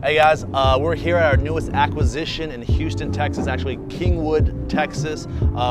Hey guys, we're here at our newest acquisition in Houston, Texas, actually Kingwood, Texas.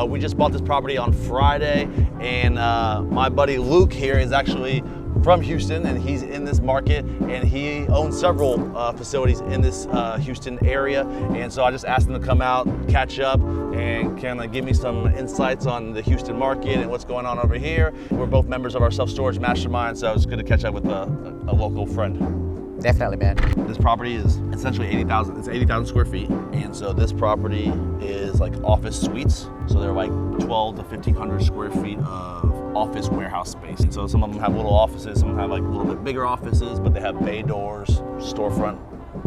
We just bought this property on Friday, and my buddy Luke here is actually from Houston, and he's in this market, and he owns several facilities in this Houston area. And so I just asked him to come out, catch up, and kind of give me some insights on the Houston market and what's going on over here. We're both members of our self-storage mastermind, so it's good to catch up with a local friend. Definitely, man. This property is essentially 80,000. It's 80,000 square feet, and so this property is like office suites. So they're like 12 to 1,500 square feet of office warehouse space. And so some of them have little offices, some have like a little bit bigger offices, but they have bay doors, storefront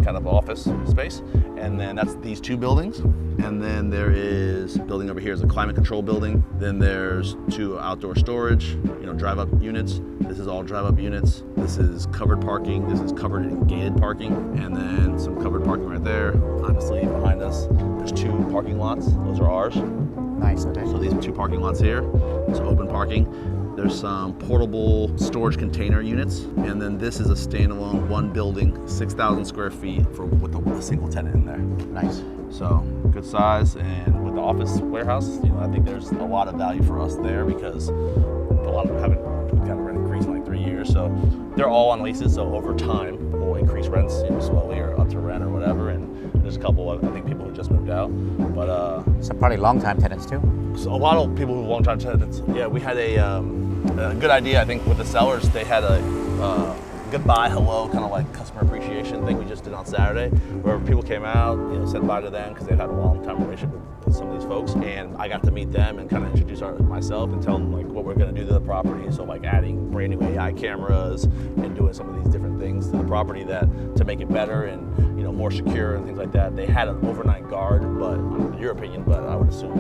kind of office space. And then that's these two buildings. And then there is building over here is a climate control building. Then there's two outdoor storage, drive up units. This is all drive up units. This is covered parking. This is covered and gated parking. And then some covered parking right there. Obviously behind us, there's two parking lots. Those are ours. Nice, okay. So these two parking lots here, it's open parking. There's some portable storage container units, and then this is a standalone one building, 6,000 square feet with a single tenant in there. Nice. So good size, and with the office warehouse, I think there's a lot of value for us there because a lot of them haven't got a rent increase in like 3 years. So they're all on leases, so over time we'll increase rents slowly or up to rent or whatever. And there's a couple of, I think, people who just moved out, but so probably long-time tenants too. So a lot of people who long-time tenants. Yeah, we had a good idea. I think with the sellers, they had a goodbye, hello, kind of like customer appreciation thing we just did on Saturday, where people came out, said bye to them because they've had a long-time relationship with some of these folks, and I got to meet them and kind of introduce myself and tell them like what we're going to do to the property. So like adding brand new AI cameras and doing some of these different things to the property to make it better and more secure and things like that. They had an overnight guard, but in your opinion, but I would assume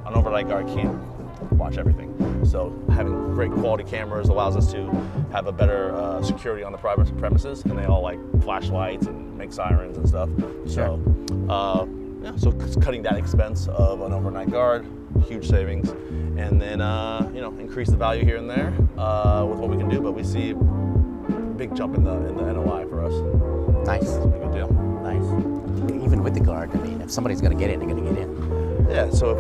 an overnight guard can't watch everything. So having great quality cameras allows us to have a better security on the premises, and they all like flashlights and make sirens and stuff. Sure. So it's cutting that expense of an overnight guard, huge savings, and then increase the value here and there with what we can do. But we see a big jump in the NOI for us. Nice. It's a good deal. Nice. Even with the guard, I mean, if somebody's gonna get in, they're gonna get in. Yeah. So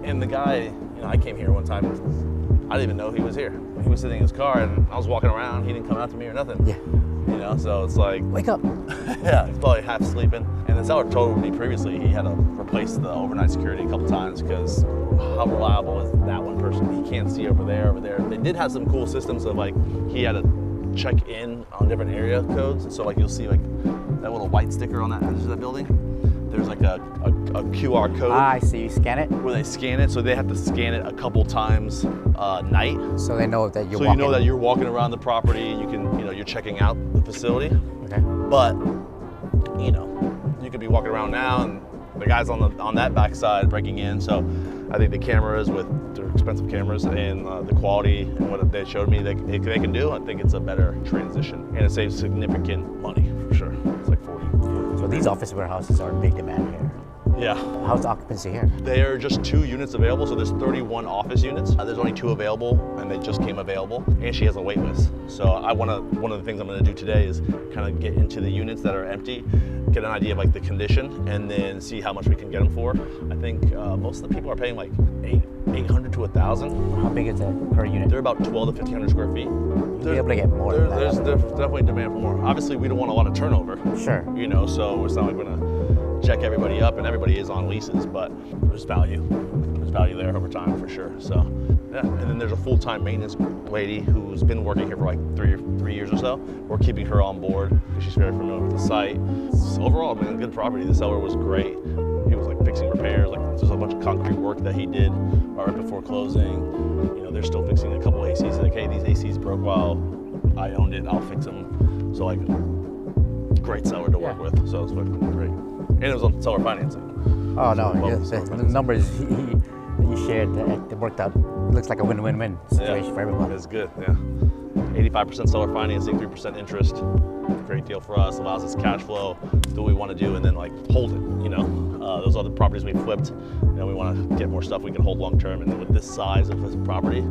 and the guy, I came here one time. I didn't even know he was here. He was sitting in his car, and I was walking around. He didn't come out to me or nothing. Yeah. So it's like, wake up. Yeah, he's probably half sleeping. And the seller told me previously he had to replace the overnight security a couple times because how reliable is that one person? He can't see over there. They did have some cool systems of like he had to check in on different area codes. So like you'll see like that little white sticker on that edge of that building. There's like a QR code. I see. You scan it? Where they scan it, so they have to scan it a couple times night. So they know that you're walking. So you know that you're walking around the property. You can, you're checking out the facility. Okay. But, you could be walking around now, and the guy's on that backside breaking in. So I think the cameras with their expensive cameras and the quality and what they showed me they can do, I think it's a better transition, and it saves significant money for sure. It's like 40. So these office warehouses are in big demand here. Yeah. How's the occupancy here? There are just 2 units available, so there's 31 office units. There's only 2 available, and they just came available, and she has a wait list. So one of the things I'm gonna do today is kind of get into the units that are empty, get an idea of like the condition, and then see how much we can get them for. I think most of the people are paying like 800 to 1,000. How big is that per unit? They're about 12 to 1,500 square feet. You'll be able to get more than that. There's definitely demand for more. Obviously, we don't want a lot of turnover. Sure. So it's not like we're gonna check everybody up, and everybody is on leases, but there's value. There's value there over time for sure. So yeah, and then there's a full-time maintenance lady who's been working here for like three years or so. We're keeping her on board because she's very familiar with the site. So overall, man, good property. The seller was great. He was like fixing repairs, like there's a bunch of concrete work that he did right before closing. They're still fixing a couple ACs. Like, hey, these ACs broke while I owned it. I'll fix them. So like, great seller to work with. So it's fucking great. And it was on seller financing. Oh no, the numbers he shared, it worked out. It looks like a win-win-win situation for everyone. It's good, yeah. 85% seller financing, 3% interest. Great deal for us. Allows us cash flow, do what we want to do, and then like hold it. Those other properties we flipped, we want to get more stuff we can hold long term. And then with this size of this property,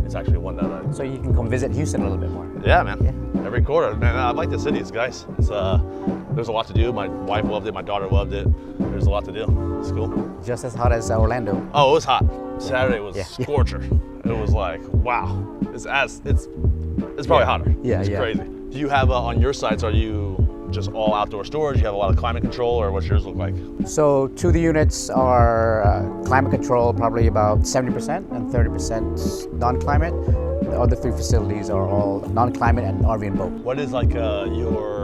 it's actually one that So you can come visit Houston a little bit more. yeah, man. Yeah. Every quarter, man. I like the city. It's nice. It's there's a lot to do. My wife loved it. My daughter loved it. There's a lot to do. It's cool. Just as hot as Orlando. Oh, it was hot. Saturday was Yeah. scorcher. It was like, wow. It's probably hotter. Yeah, it's yeah. crazy. Do you have on your sites? Are you just all outdoor storage? You have a lot of climate control, or what's yours look like? So 2 of the units are climate control, probably about 70%, and 30% non-climate. The other 3 facilities are all non-climate and RV and boat. What is like your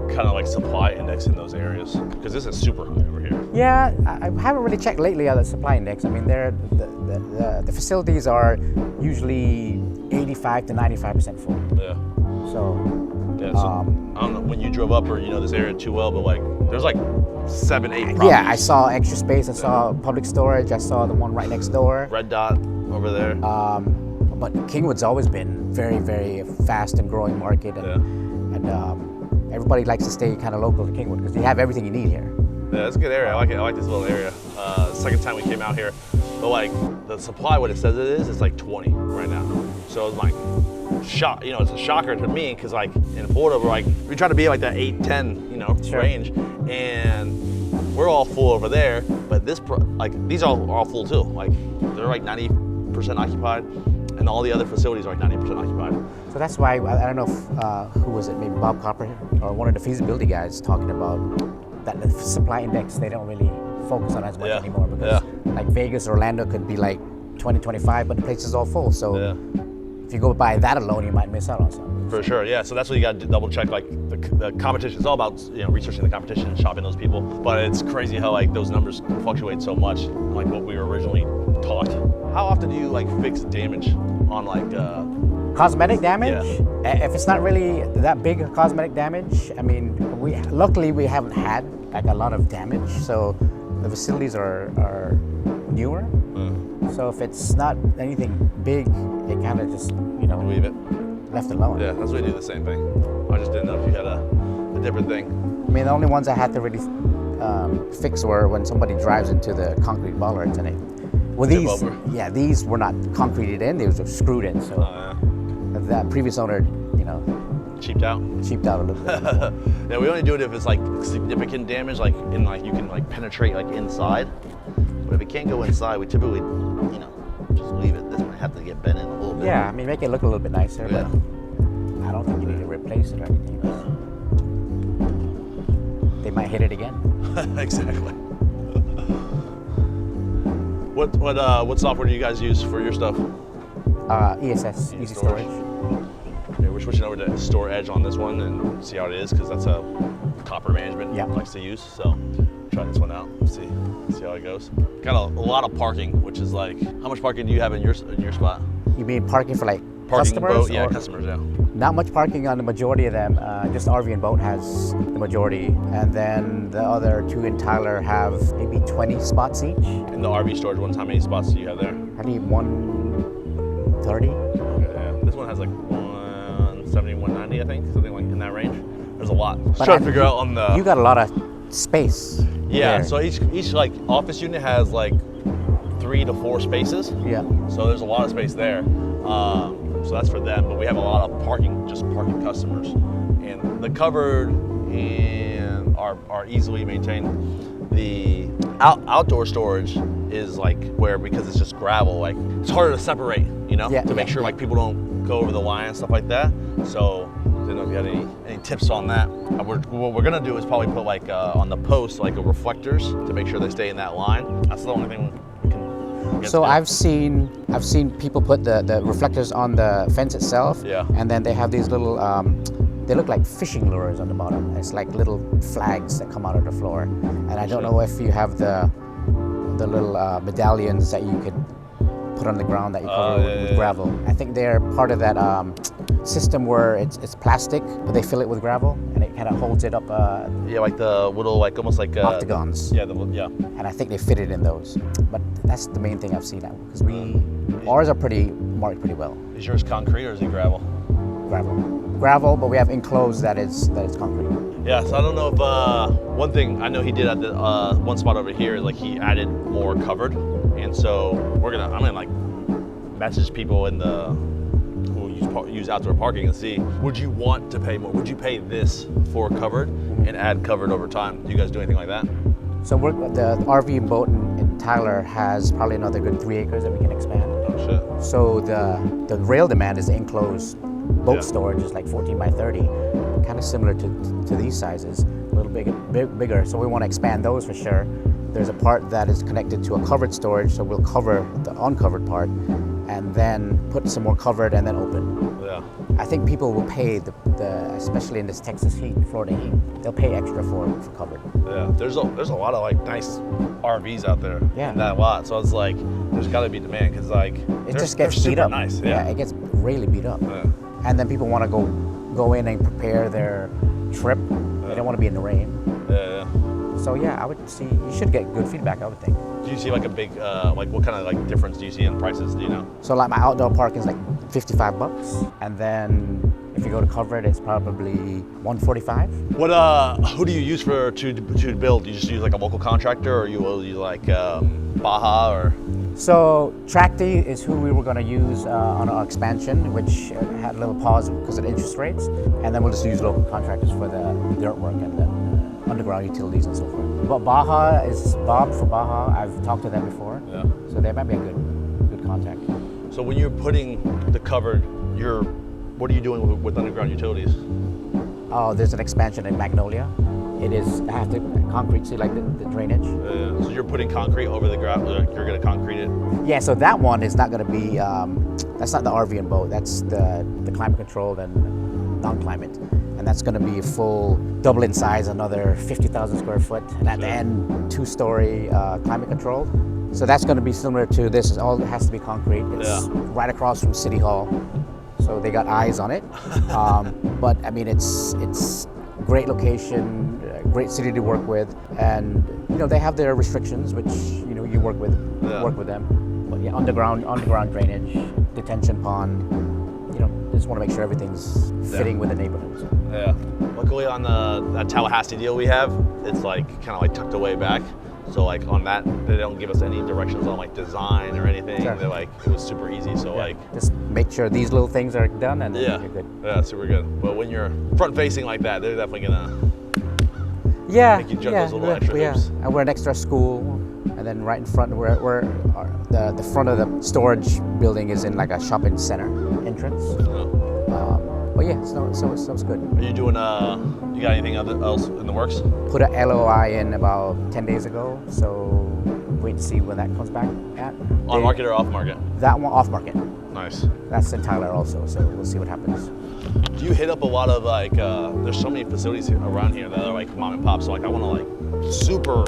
kind of supply index in those areas? Because this is super high over here. Yeah, I haven't really checked lately on the supply index. I mean, the facilities are usually 85 to 95% full. Yeah. So, Yeah. So I don't know when you drove up or you know this area too well, but there's 7, 8 properties. yeah, I saw extra space. I saw public storage. I saw the one right next door. Red dot over there. But Kingwood's always been very, very fast and growing market, and everybody likes to stay kind of local to Kingwood because you have everything you need here. Yeah, it's a good area. I like it. I like this little area. Second time we came out here, but the supply, what it says it is 20 right now. So it's shock. It's a shocker to me because in Florida we try to be that 8, 10 Sure. range, and we're all full over there. But these are all full too. They're 90% occupied, and all the other facilities are 90% occupied. So that's why I don't know if, who was it, maybe Bob Copper or one of the feasibility guys talking about that the supply index they don't really focus on as much anymore because Vegas, Orlando could be 20, 25, but the place is all full. So if you go by that alone, you might miss out on something. For sure, yeah. So that's what you got to double check. The competition. It's all about researching the competition and shopping those people. But it's crazy how those numbers fluctuate so much, what we were originally taught. How often do you fix damage on Cosmetic damage? Yeah. If it's not really that big of cosmetic damage, I mean, luckily we haven't had a lot of damage. So the facilities are newer. So if it's not anything big, it kind of just leave it. Left alone. Yeah, that's what we do. The same thing. I just didn't know if you had a different thing. I mean, the only ones I had to really fix were when somebody drives into the concrete bollards and these were not concreted in; they were just screwed in. So that previous owner, cheaped out a little bit. Yeah, we only do it if it's significant damage, you can penetrate inside. But if it can't go inside, we typically just leave it. This might have to get bent in a little bit. Yeah, I mean, make it look a little bit nicer, Yeah. but I don't think you need to replace it or anything. They might hit it again. Exactly. What software do you guys use for your stuff? ESS, Easy Storage. Yeah, we're switching over to Store Edge on this one and see how it is because that's a copper management likes to use. So try this one out. See how it goes. Got a lot of parking, which is how much parking do you have in your spot? You mean parking for Parking customers? boat, yeah, customers, yeah. Not much parking on the majority of them. Just RV and boat has the majority, and then the other 2 in Tyler have maybe 20 spots each. In the RV storage ones, how many spots do you have there? I need 130. Okay, yeah. This one has 170, 190, I think, something in that range. There's a lot. But Trying to figure out on the. You got a lot of space. Yeah, there. so each office unit has 3 to 4 spaces. Yeah. So there's a lot of space there. So that's for them, but we have a lot of parking customers. And the covered and are easily maintained. The outdoor storage is where, because it's just gravel, it's harder to separate, to make sure people don't go over the line and stuff like that. So I didn't know if you had any tips on that. What we're gonna do is probably put on the post reflectors to make sure they stay in that line. That's the only thing we can get. So I've seen people put the reflectors on the fence itself. Yeah. And then they have these little they look like fishing lures on the bottom. It's like little flags that come out of the floor. And I don't know if you have the little medallions that you could put on the ground that you cover with gravel. I think they're part of that system where it's plastic, but they fill it with gravel and it kind of holds it up. Yeah, the little almost octagons. Yeah, And I think they fit it in those. But that's the main thing I've seen now because ours are marked pretty well. Is yours concrete or is it gravel? Gravel, but we have enclosed that is concrete. Yeah, so I don't know if one thing I know he did at the one spot over here is he added more covered, and so I'm gonna message people in the who use outdoor parking and see, would you want to pay more? Would you pay this for covered and add covered over time? Do you guys do anything like that? So the RV and boat in Tyler has probably another good 3 acres that we can expand. Oh shit. So the real demand is the enclosed boat Yeah. storage, is like 14 by 30, kind of similar to these sizes, a little bigger. So we want to expand those for sure. There's a part that is connected to a covered storage, so we'll cover the uncovered part, and then put some more covered and then open. Yeah. I think people will pay especially in this Texas heat, Florida heat, they'll pay extra for covered. Yeah. There's a lot of like nice RVs out there. Yeah. In that lot. So it's like there's got to be demand because like It just gets they're beat super up. Nice. Yeah, it gets really beat up. Yeah. And then people want to go in and prepare their trip. They don't want to be in the rain. Yeah. So yeah, I would see, you should get good feedback, I would think. Do you see like a big like what kind of like difference do you see in prices? Do you know? So like my outdoor parking is like $55, and then if you go to covered, it's probably $145. What who do you use to build? Do you just use like a local contractor, or you will use like Baja or? So Tracti is who we were going to use on our expansion, which had a little pause because of the interest rates, and then we'll just use local contractors for the dirt work and the underground utilities and so forth. But Baja is Bob for Baja. I've talked to them before, Yeah. so they might be a good contact. So when you're putting the covered, what are you doing with underground utilities? Oh, there's an expansion in Magnolia. It is, I have to concrete, see like the drainage. So you're putting concrete over the ground. You're gonna concrete it. Yeah, so that one is not going to be, that's not the RV and boat, that's the climate controlled and non-climate. And that's going to be a full double in size, another 50,000 square foot, and at the end, 2-story climate controlled. So that's going to be similar to this. It has to be concrete. It's right across from City Hall, so they got eyes on it. But I mean, it's great location, great city to work with, and you know they have their restrictions, which you know you work with them. But yeah, underground drainage, detention pond. You know, just want to make sure everything's fitting with the neighborhood. So. Yeah. Luckily on that Tallahassee deal we have, it's like kind of like tucked away back. So like on that, they don't give us any directions on like design or anything. Sure. They're like, it was super easy. So like, just make sure these little things are done and then you're good. Yeah, super good. But when you're front facing like that, they're definitely gonna make you jump those little extra hoops. And we're an extra school, and then right in front, the front of the storage building is in like a shopping center entrance. But yeah, so it's good. Are you doing you got anything else in the works? Put a LOI in about 10 days ago, so wait to see when that comes back at. On market or off market? That one off market. Nice. That's in Tyler also, so we'll see what happens. Do you hit up a lot of like, there's so many facilities around here that are like mom and pop, so like I want to like super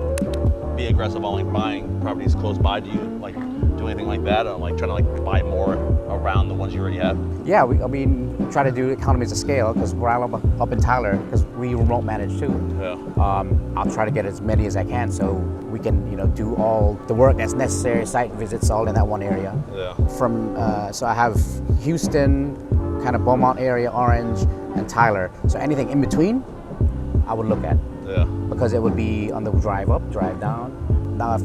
be aggressive on like buying properties close by. Do you like do anything like that, or like trying to like buy more around the ones you already have? Yeah, we try to do economies of scale because we're up in Tyler because we remote manage too. Yeah. I'll try to get as many as I can so we can do all the work that's necessary, site visits all in that one area. Yeah. So I have Houston, kind of Beaumont area, Orange, and Tyler. So anything in between, I would look at. Yeah. Because it would be on the drive up, drive down. Now, if,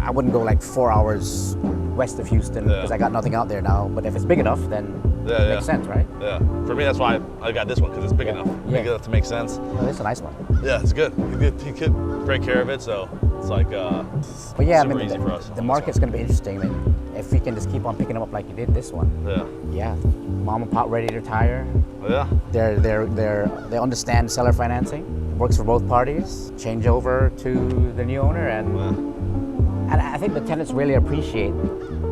I wouldn't go like 4 hours west of Houston because I got nothing out there now. But if it's big enough, then it makes sense, right? Yeah. For me, that's why I got this one because it's big enough. Big enough to make sense. Oh, this is a nice one. Yeah, it's good. He took great care of it, so it's like but yeah, super easy for us. The market's going to be interesting. I mean, if we can just keep on picking them up like you did this one. Yeah. Mom and pop ready to retire. Yeah. They understand seller financing. Works for both parties. Change over to the new owner, and I think the tenants really appreciate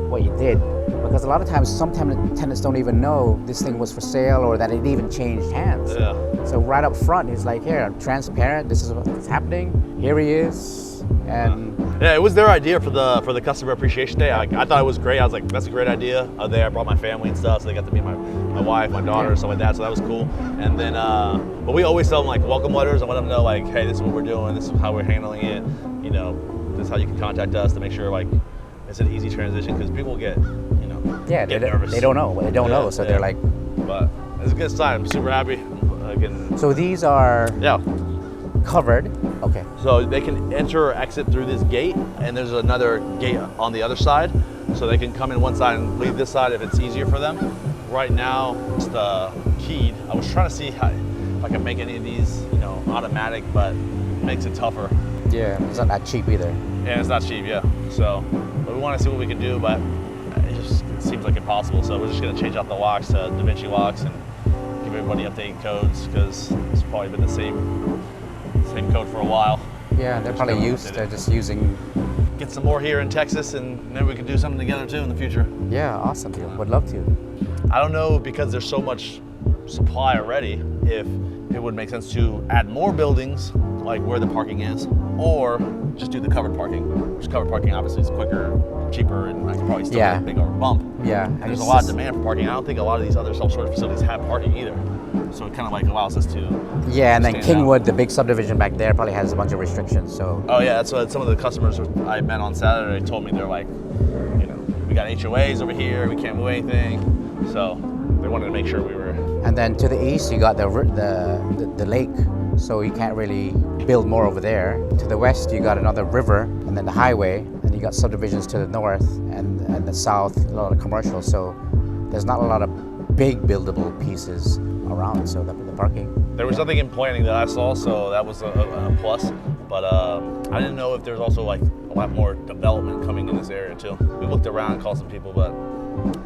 what you did because a lot of times, sometimes the tenants don't even know this thing was for sale or that it even changed hands. Yeah. So right up front, he's like, "Here, I'm transparent. This is what's happening. Here he is." And yeah, it was their idea for the customer appreciation day. I thought it was great. I was like, that's a great idea. I brought my family and stuff, so they got to meet my wife, my daughter, stuff like that. So that was cool. And then, but we always tell them like welcome letters and let them know like, hey, this is what we're doing. This is how we're handling it. This is how you can contact us to make sure like it's an easy transition because people get get nervous. They don't know. They don't know, so they're like. But it's a good sign. I'm super happy. So these are covered. Okay. So they can enter or exit through this gate, and there's another gate on the other side. so they can come in one side and leave this side if it's easier for them. Right now, it's the keyed. I was trying to see if I can make any of these, automatic, but it makes it tougher. Yeah, it's not that cheap either. And it's not cheap, yeah. So, but we want to see what we can do, but it seems like impossible. So we're just going to change out the locks to DaVinci locks and give everybody updated codes, because it's probably been the same code for a while. Yeah, they're probably used. They're just using. Get some more here in Texas, and maybe we can do something together too in the future. Yeah, awesome. Would love to. I don't know, because there's so much supply already, if it would make sense to add more buildings, like where the parking is, or just do the covered parking. Which covered parking obviously is quicker, cheaper, and I could probably still get a bigger bump. Yeah. And there's a lot of demand for parking. I don't think a lot of these other self-storage facilities have parking either. So it kind of like allows us to. Yeah, and then Kingwood, the big subdivision back there, probably has a bunch of restrictions. So. Oh yeah, that's what some of the customers I met on Saturday told me. They're like, we got HOAs over here, we can't move anything. So they wanted to make sure we were. And then to the east, you got the lake, so you can't really build more over there. To the west, you got another river, and then the highway, and you got subdivisions to the north and the south, a lot of commercial. So there's not a lot of big buildable pieces around. So the parking. There was nothing in planning that I saw, so that was a plus. But I didn't know if there's also like a lot more development coming in this area too. We looked around and called some people, but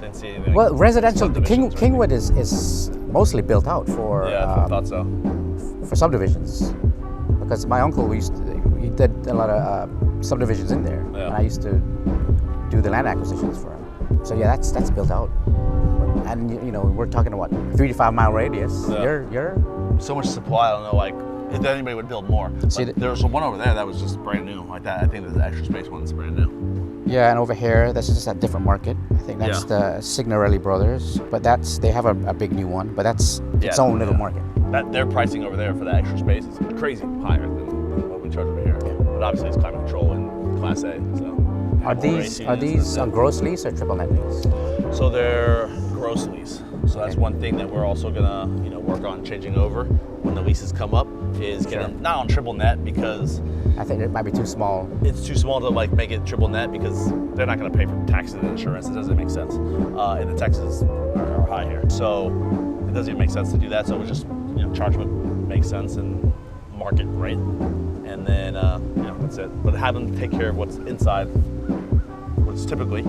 didn't see anything. Well, residential Kingwood is mostly built out for. Yeah, I thought so. For subdivisions, because my uncle he did a lot of subdivisions in there, and I used to do the land acquisitions for him. So yeah, that's built out. And we're talking about 3 to 5 mile radius. Yeah. You're so much supply. I don't know, like if anybody would build more. See, there was one over there that was just brand new, like that. I think there's the extra space one that's brand new. Yeah, and over here, that's just a different market. I think that's the Signorelli Brothers, but they have a big new one, but that's its own little market. That their pricing over there for that extra space is crazy higher than what we charge over here. Yeah. But obviously it's climate control and Class A. So are these on gross lease or triple net lease? So they're gross lease. So that's one thing that we're also gonna work on changing over when the leases come up, is get them not on triple net, because I think it might be too small. It's too small to like make it triple net, because they're not going to pay for taxes and insurance. It doesn't make sense. And the taxes are high here, so it doesn't even make sense to do that. So we just charge what makes sense and market rate, and then that's it. But have them take care of what's inside. What's typically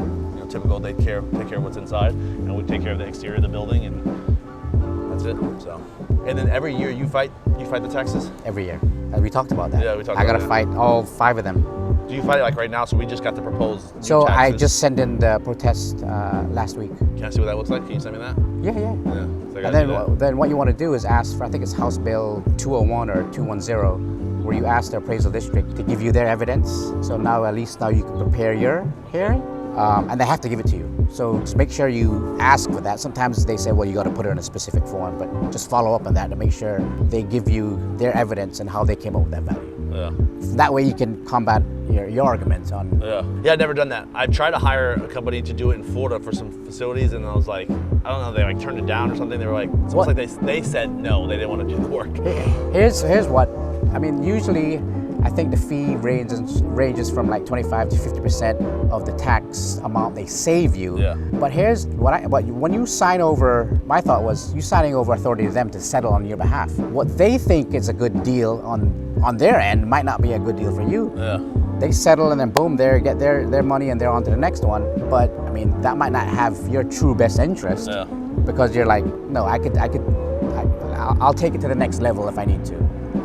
typical, they take care of what's inside, and we take care of the exterior of the building, and that's it. So, and then every year you fight the taxes. Every year. We talked about that. Yeah, we talked. I gotta fight all 5 of them. Do you fight it like right now? So we just got the proposed new So taxes. I just sent in the protest last week. Can I see what that looks like? Can you send me that? Yeah. So And then what you want to do is ask for, I think it's House Bill 201 or 210, where you ask the appraisal district to give you their evidence. So now at least you can prepare your hearing, and they have to give it to you. So just make sure you ask for that. Sometimes they say, well, you got to put it in a specific form, but just follow up on that to make sure they give you their evidence and how they came up with that value. Yeah. That way you can combat your arguments on. Yeah, I've never done that. I've tried to hire a company to do it in Florida for some facilities, and I was like, I don't know, they like turned it down or something. They were like, it's almost like they said no, they didn't want to do the work. Here's what, I mean, usually I think the fee ranges from like 25 to 50% of the tax amount they save you. Yeah. But here's when you sign over, my thought was you signing over authority to them to settle on your behalf. What they think is a good deal on their end might not be a good deal for you. Yeah. They settle and then boom, they get their money and they're on to the next one. But I mean, that might not have your true best interest. Yeah. Because you're like, no, I'll take it to the next level if I need to.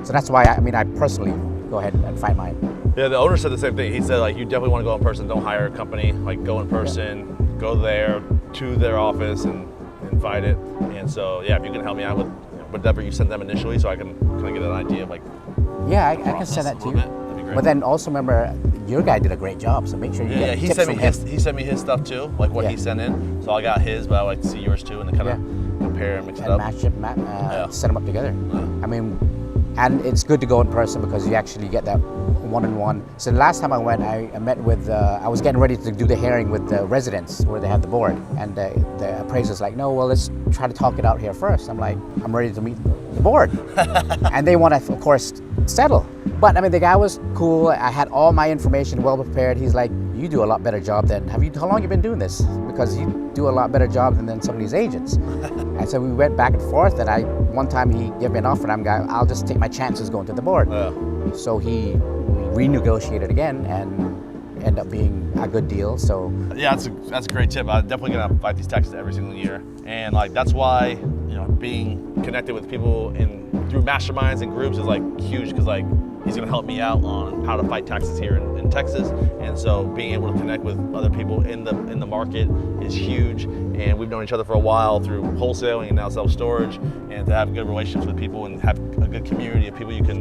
So that's why I personally go ahead and find mine. Yeah, the owner said the same thing. He said, like, you definitely want to go in person. Don't hire a company. Like, go in person, go there to their office and fight it. And so, yeah, if you can help me out with whatever you sent them initially, so I can kind of get an idea of like. Yeah, I can send that to you. That'd be great. But then also remember, your guy did a great job, so make sure you get tips from him. He sent me his stuff too, like what he sent in. So I got his, but I like to see yours too, and then kind of compare and mix it up. Match it, set them up together. Yeah. I mean, and it's good to go in person because you actually get that one-on-one. So the last time I went, I met with, I was getting ready to do the hearing with the residents where they have the board. And the appraiser's like, no, well, let's try to talk it out here first. I'm like, I'm ready to meet the board. And they want to, of course, settle. But I mean, the guy was cool. I had all my information well prepared. He's like, you do a lot better job than, how long you been doing this? Because you do a lot better job than some of these agents. And so we went back and forth, and one time he gave me an offer, and I'm going, I'll just take my chances going to the board. Yeah. So we renegotiated again, and ended up being a good deal. So yeah, that's a great tip. I'm definitely gonna fight these taxes every single year, and like that's why, you know, being connected with people through masterminds and groups is like huge, because like he's gonna help me out on how to fight taxes here in Texas, and so being able to connect with other people in the market is huge. And we've known each other for a while through wholesaling and now self-storage, and to have good relationships with people and have a good community of people you can,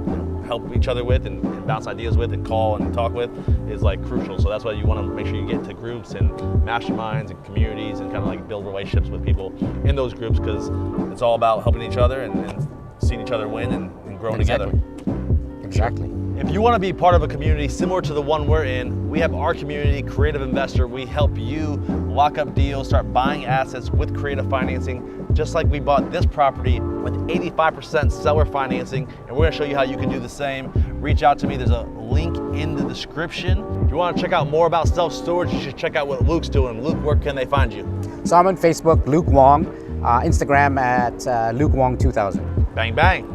you know, help each other with and bounce ideas with and call and talk with is like crucial. So that's why you want to make sure you get to groups and masterminds and communities and kind of like build relationships with people in those groups, because it's all about helping each other and seeing each other win and growing together. Exactly. If you want to be part of a community similar to the one we're in, we have our community, Creative Investor. We help you lock up deals, start buying assets with creative financing, just like we bought this property with 85% seller financing, and we're going to show you how you can do the same. Reach out to me. There's a link in the description. If you want to check out more about self-storage, you should check out what Luke's doing. Luke, where can they find you? So I'm on Facebook, Luke Wong, Instagram at Luke Wong 2000. Bang, bang.